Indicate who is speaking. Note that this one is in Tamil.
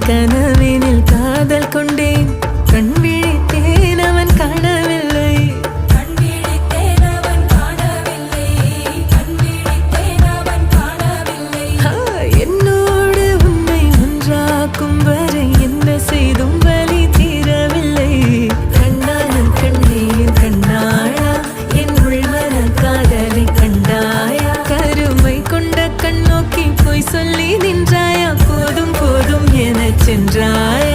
Speaker 1: கனவினில் காதல் கொண்டேன் கண் விழித்தேன் அவன் காணவில்லை என்னோடு உன்னை ஒன்றாக்கும் வரை என்ன செய்தும் வலி தீரவில்லை கண்ணாலும் கண்ணீர் கண்ணாளா என் உள்மன காதலை கண்டாயா கருமை கொண்ட கண்ணோக்கி போய் சொல்லி நின்றாயா போதும் போதும் எனச் சென்றாய்